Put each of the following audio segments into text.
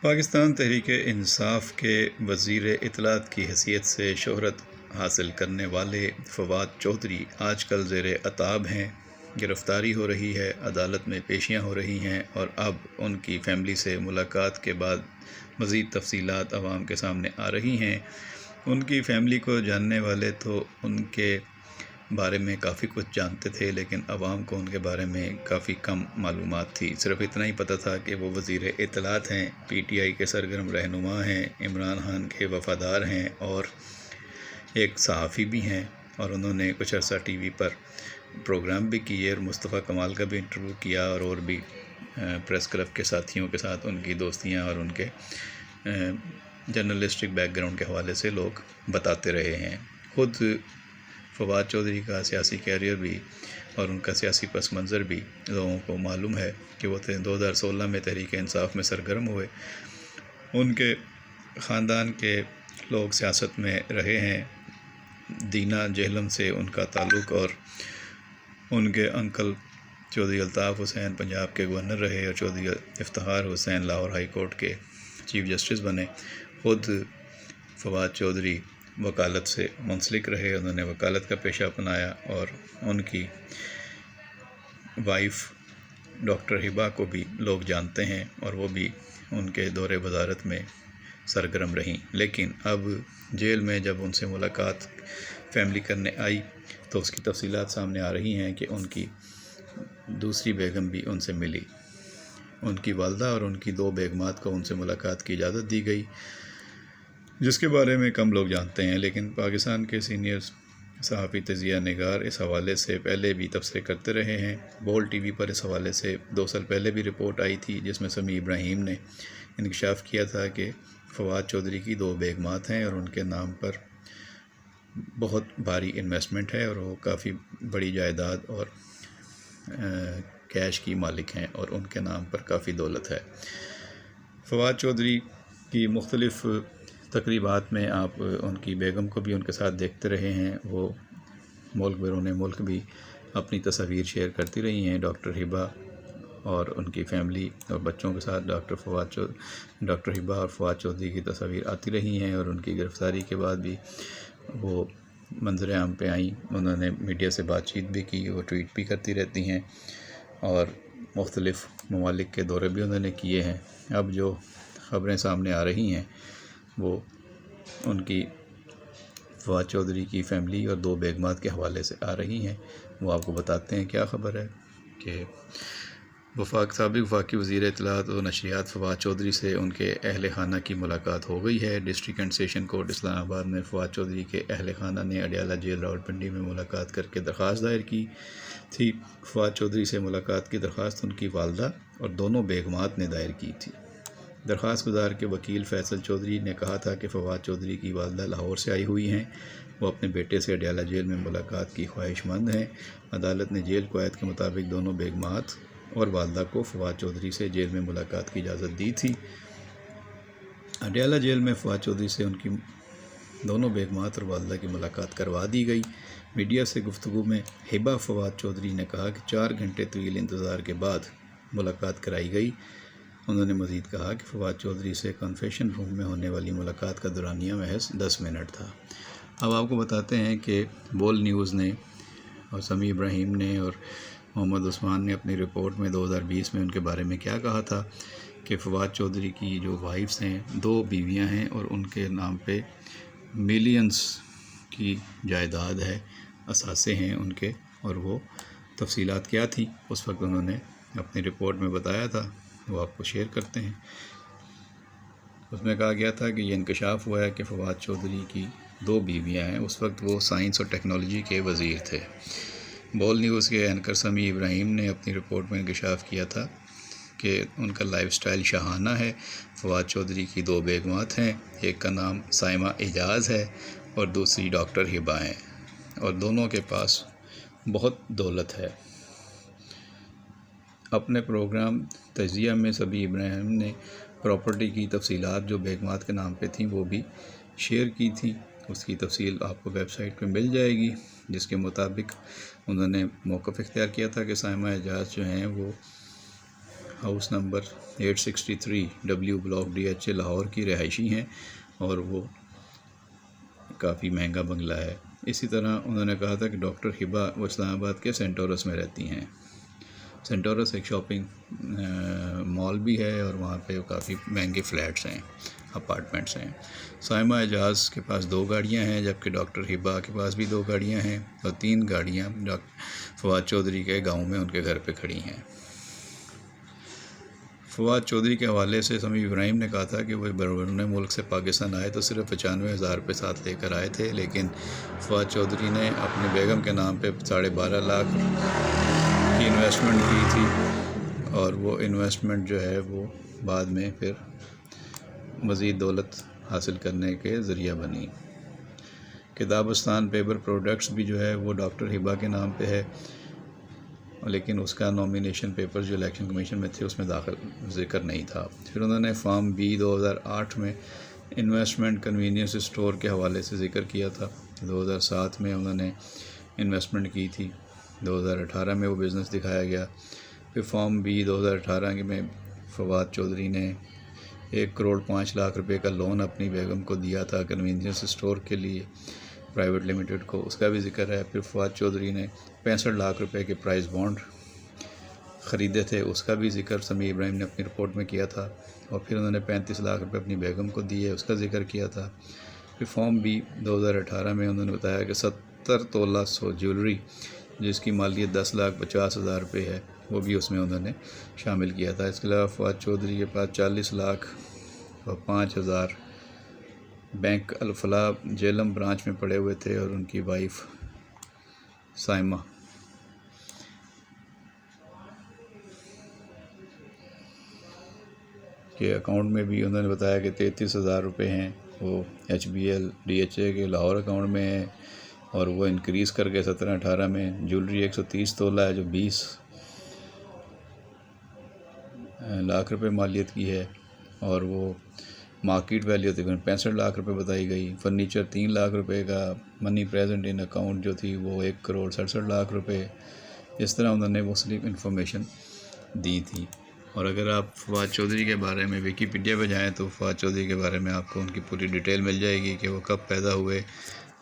پاکستان تحریک انصاف کے وزیر اطلاعات کی حیثیت سے شہرت حاصل کرنے والے فواد چودھری آج کل زیر عتاب ہیں۔ گرفتاری ہو رہی ہے، عدالت میں پیشیاں ہو رہی ہیں اور اب ان کی فیملی سے ملاقات کے بعد مزید تفصیلات عوام کے سامنے آ رہی ہیں۔ ان کی فیملی کو جاننے والے تو ان کے بارے میں کافی کچھ جانتے تھے، لیکن عوام کو ان کے بارے میں کافی کم معلومات تھی۔ صرف اتنا ہی پتہ تھا کہ وہ وزیر اطلاعات ہیں، پی ٹی آئی کے سرگرم رہنما ہیں، عمران خان کے وفادار ہیں اور ایک صحافی بھی ہیں، اور انہوں نے کچھ عرصہ ٹی وی پر پروگرام بھی کیے اور مصطفیٰ کمال کا بھی انٹرویو کیا، اور بھی پریس کلب کے ساتھیوں کے ساتھ ان کی دوستیاں اور ان کے جرنلسٹک بیک گراؤنڈ کے حوالے سے لوگ بتاتے رہے ہیں۔ خود فواد چودھری کا سیاسی کیریئر بھی اور ان کا سیاسی پس منظر بھی لوگوں کو معلوم ہے کہ وہ 2016 میں تحریک انصاف میں سرگرم ہوئے۔ ان کے خاندان کے لوگ سیاست میں رہے ہیں۔ دینا جہلم سے ان کا تعلق، اور ان کے انکل چودھری الطاف حسین پنجاب کے گورنر رہے اور چودھری افتخار حسین لاہور ہائی کورٹ کے چیف جسٹس بنے۔ خود فواد چودھری وکالت سے منسلک رہے، انہوں نے وکالت کا پیشہ اپنایا، اور ان کی وائف ڈاکٹر ہبہ کو بھی لوگ جانتے ہیں اور وہ بھی ان کے دور وزارت میں سرگرم رہیں۔ لیکن اب جیل میں جب ان سے ملاقات فیملی کرنے آئی تو اس کی تفصیلات سامنے آ رہی ہیں کہ ان کی دوسری بیگم بھی ان سے ملی۔ ان کی والدہ اور ان کی 2 بیگمات کو ان سے ملاقات کی اجازت دی گئی، جس کے بارے میں کم لوگ جانتے ہیں، لیکن پاکستان کے سینئر صحافی تجزیہ نگار اس حوالے سے پہلے بھی تبصرے کرتے رہے ہیں۔ بول ٹی وی پر اس حوالے سے 2 سال پہلے بھی رپورٹ آئی تھی، جس میں سمیع ابراہیم نے انکشاف کیا تھا کہ فواد چودھری کی 2 بیگمات ہیں اور ان کے نام پر بہت بھاری انویسٹمنٹ ہے، اور وہ کافی بڑی جائیداد اور کیش کی مالک ہیں، اور ان کے نام پر کافی دولت ہے۔ فواد چودھری کی مختلف تقریبات میں آپ ان کی بیگم کو بھی ان کے ساتھ دیکھتے رہے ہیں۔ وہ ملک بیرون ملک بھی اپنی تصاویر شیئر کرتی رہی ہیں۔ ڈاکٹر ہبہ اور ان کی فیملی اور بچوں کے ساتھ ڈاکٹر ہبہ اور فواد چودھری کی تصاویر آتی رہی ہیں، اور ان کی گرفتاری کے بعد بھی وہ منظر عام پہ آئیں۔ انہوں نے میڈیا سے بات چیت بھی کی، وہ ٹویٹ بھی کرتی رہتی ہیں، اور مختلف ممالک کے دورے بھی انہوں نے کیے ہیں۔ اب جو خبریں سامنے آ رہی ہیں وہ ان کی فواد چودھری کی فیملی اور 2 بیگمات کے حوالے سے آ رہی ہیں۔ وہ آپ کو بتاتے ہیں کیا خبر ہے کہ سابق وفاقی وزیر اطلاعات و نشریات فواد چودھری سے ان کے اہل خانہ کی ملاقات ہو گئی ہے۔ ڈسٹرکٹ اینڈ سیشن کورٹ اسلام آباد میں فواد چودھری کے اہل خانہ نے اڈیالہ جیل راولپنڈی میں ملاقات کر کے درخواست دائر کی تھی۔ فواد چودھری سے ملاقات کی درخواست ان کی والدہ اور دونوں بیگمات نے دائر کی تھی۔ درخواست گزار کے وکیل فیصل چودھری نے کہا تھا کہ فواد چودھری کی والدہ لاہور سے آئی ہوئی ہیں، وہ اپنے بیٹے سے اڈیالہ جیل میں ملاقات کی خواہش مند ہیں۔ عدالت نے جیل قواعد کے مطابق دونوں بیگمات اور والدہ کو فواد چودھری سے جیل میں ملاقات کی اجازت دی تھی۔ اڈیالہ جیل میں فواد چودھری سے ان کی دونوں بیگمات اور والدہ کی ملاقات کروا دی گئی۔ میڈیا سے گفتگو میں ہبہ فواد چودھری نے کہا کہ 4 گھنٹے طویل انتظار کے بعد ملاقات کرائی گئی۔ انہوں نے مزید کہا کہ فواد چودھری سے کنفیشن روم میں ہونے والی ملاقات کا دورانیہ محض 10 منٹ تھا۔ اب آپ کو بتاتے ہیں کہ بول نیوز نے اور سمیع ابراہیم نے اور محمد عثمان نے اپنی رپورٹ میں 2020 میں ان کے بارے میں کیا کہا تھا کہ فواد چودھری کی جو وائفس ہیں 2 بیویاں ہیں اور ان کے نام پہ ملینز کی جائیداد ہے، اثاثے ہیں ان کے، اور وہ تفصیلات کیا تھی اس وقت انہوں نے اپنی رپورٹ میں بتایا تھا، وہ آپ کو شیئر کرتے ہیں۔ اس میں کہا گیا تھا کہ یہ انکشاف ہوا ہے کہ فواد چودھری کی 2 بیویاں ہیں، اس وقت وہ سائنس اور ٹیکنالوجی کے وزیر تھے۔ بول نیوز کے اینکر سمیع ابراہیم نے اپنی رپورٹ میں انکشاف کیا تھا کہ ان کا لائف سٹائل شاہانہ ہے۔ فواد چودھری کی 2 بیگمات ہیں، ایک کا نام سائمہ اعجاز ہے اور دوسری ڈاکٹر ہبہ ہیں، اور دونوں کے پاس بہت دولت ہے۔ اپنے پروگرام تجزیہ میں سمیع ابراہیم نے پراپرٹی کی تفصیلات جو بیگمات کے نام پہ تھیں وہ بھی شیئر کی تھی۔ اس کی تفصیل آپ کو ویب سائٹ پہ مل جائے گی، جس کے مطابق انہوں نے موقف اختیار کیا تھا کہ سائمہ اعجاز جو ہیں وہ house number 863 W block DHA Lahore کی رہائشی ہیں اور وہ کافی مہنگا بنگلہ ہے۔ اسی طرح انہوں نے کہا تھا کہ ڈاکٹر ہبا وہ اسلام آباد کے سینٹورس میں رہتی ہیں۔ سینٹورس ایک شاپنگ مال بھی ہے اور وہاں پہ کافی مہنگے فلیٹس ہیں، اپارٹمنٹس ہیں۔ سائمہ اعجاز کے پاس 2 گاڑیاں ہیں، جبکہ ڈاکٹر ہبا کے پاس بھی 2 گاڑیاں ہیں اور 3 گاڑیاں فواد چودھری کے گاؤں میں ان کے گھر پہ کھڑی ہیں۔ فواد چودھری کے حوالے سے سمیع ابراہیم نے کہا تھا کہ وہ بیرون ملک سے پاکستان آئے تو صرف 95,000 روپے ساتھ لے کر آئے تھے، لیکن فواد چودھری نے اپنی بیگم کے نام پہ 12.5 لاکھ کی انویسٹمنٹ کی تھی اور وہ انویسٹمنٹ جو ہے وہ بعد میں پھر مزید دولت حاصل کرنے کے ذریعہ بنی۔ کتابستان پیپر پروڈکٹس بھی جو ہے وہ ڈاکٹر ہبا کے نام پہ ہے، لیکن اس کا نومینیشن پیپر جو الیکشن کمیشن میں تھے اس میں داخل ذکر نہیں تھا۔ پھر انہوں نے فارم B 2008 میں انویسٹمنٹ کنوینئنس اسٹور کے حوالے سے ذکر کیا تھا۔ 2007 میں انہوں نے انویسٹمنٹ کی تھی، 2018 میں وہ بزنس دکھایا گیا۔ پھر فارم B 2018 میں فواد چودھری نے 1 کروڑ 5 لاکھ روپے کا لون اپنی بیگم کو دیا تھا کنوینئنس اسٹور کے لیے پرائیویٹ لمیٹڈ کو، اس کا بھی ذکر ہے۔ پھر فواد چودھری نے 65 لاکھ روپے کے پرائز بانڈ خریدے تھے، اس کا بھی ذکر سمیع ابراہیم نے اپنی رپورٹ میں کیا تھا۔ اور پھر انہوں نے 35 لاکھ روپے اپنی بیگم کو دیے، اس کا ذکر کیا تھا۔ پھر فارم B 2018 میں انہوں نے بتایا کہ 70 تولہ جیولری جس کی مالیت 10,50,000 روپے ہے، وہ بھی اس میں انہوں نے شامل کیا تھا۔ اس کے علاوہ فواد چودھری کے پاس 40 لاکھ اور 5,000 بینک الفلاح جہلم برانچ میں پڑے ہوئے تھے اور ان کی وائف سائمہ کے اکاؤنٹ میں بھی انہوں نے بتایا کہ 33,000 روپے ہیں، وہ HBL DHA کے لاہور اکاؤنٹ میں ہے اور وہ انکریز کر کے 17-18 میں جیولری 130 تولہ ہے جو 20 لاکھ روپے مالیت کی ہے اور وہ مارکیٹ ویلیو تقریباً 65 لاکھ روپے بتائی گئی۔ فرنیچر 3 لاکھ روپے کا، منی پریزنٹ ان اکاؤنٹ جو تھی وہ 1 کروڑ 67 لاکھ روپے، اس طرح انہوں نے مختلف انفارمیشن دی تھی۔ اور اگر آپ فواد چودھری کے بارے میں ویکیپیڈیا پہ جائیں تو فواد چودھری کے بارے میں آپ کو ان کی پوری ڈیٹیل مل جائے گی کہ وہ کب پیدا ہوئے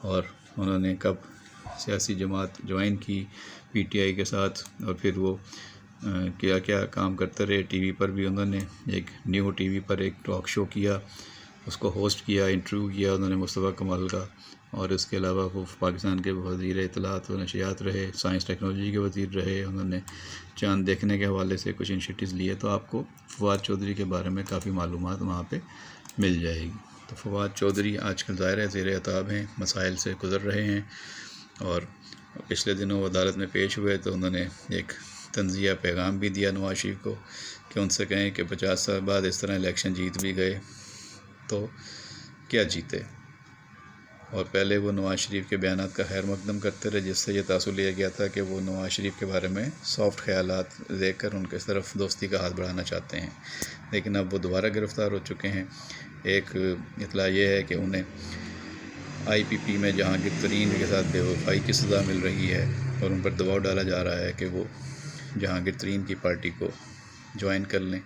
اور انہوں نے کب سیاسی جماعت جوائن کی PTI کے ساتھ، اور پھر وہ کیا کیا کام کرتے رہے۔ ٹی وی پر بھی انہوں نے ایک نیو ٹی وی پر ایک ٹاک شو کیا، اس کو ہوسٹ کیا، انٹرویو کیا انہوں نے مصطفیٰ کمال کا، اور اس کے علاوہ وہ پاکستان کے وزیر اطلاعات و نشریات رہے، سائنس ٹیکنالوجی کے وزیر رہے، انہوں نے چاند دیکھنے کے حوالے سے کچھ انیشیٹوز لیے، تو آپ کو فواد چودھری کے بارے میں کافی معلومات وہاں پہ مل جائے گی۔ تو فواد چودھری آج کل ظاہر ہے زیر عتاب ہیں، مسائل سے گزر رہے ہیں، اور پچھلے دنوں وہ عدالت میں پیش ہوئے تو انہوں نے ایک تنزیہ پیغام بھی دیا نواز شریف کو کہ ان سے کہیں کہ 50 سال بعد اس طرح الیکشن جیت بھی گئے تو کیا جیتے، اور پہلے وہ نواز شریف کے بیانات کا خیر مقدم کرتے رہے، جس سے یہ تاثر لیا گیا تھا کہ وہ نواز شریف کے بارے میں سافٹ خیالات دیکھ کر ان کے طرف دوستی کا ہاتھ بڑھانا چاہتے ہیں، لیکن اب وہ دوبارہ گرفتار ہو چکے ہیں۔ ایک اطلاع یہ ہے کہ انہیں IPP میں جہانگیر ترین کے ساتھ بے وفائی کی سزا مل رہی ہے اور ان پر دباؤ ڈالا جا رہا ہے کہ وہ جہانگیر ترین کی پارٹی کو جوائن کر لیں۔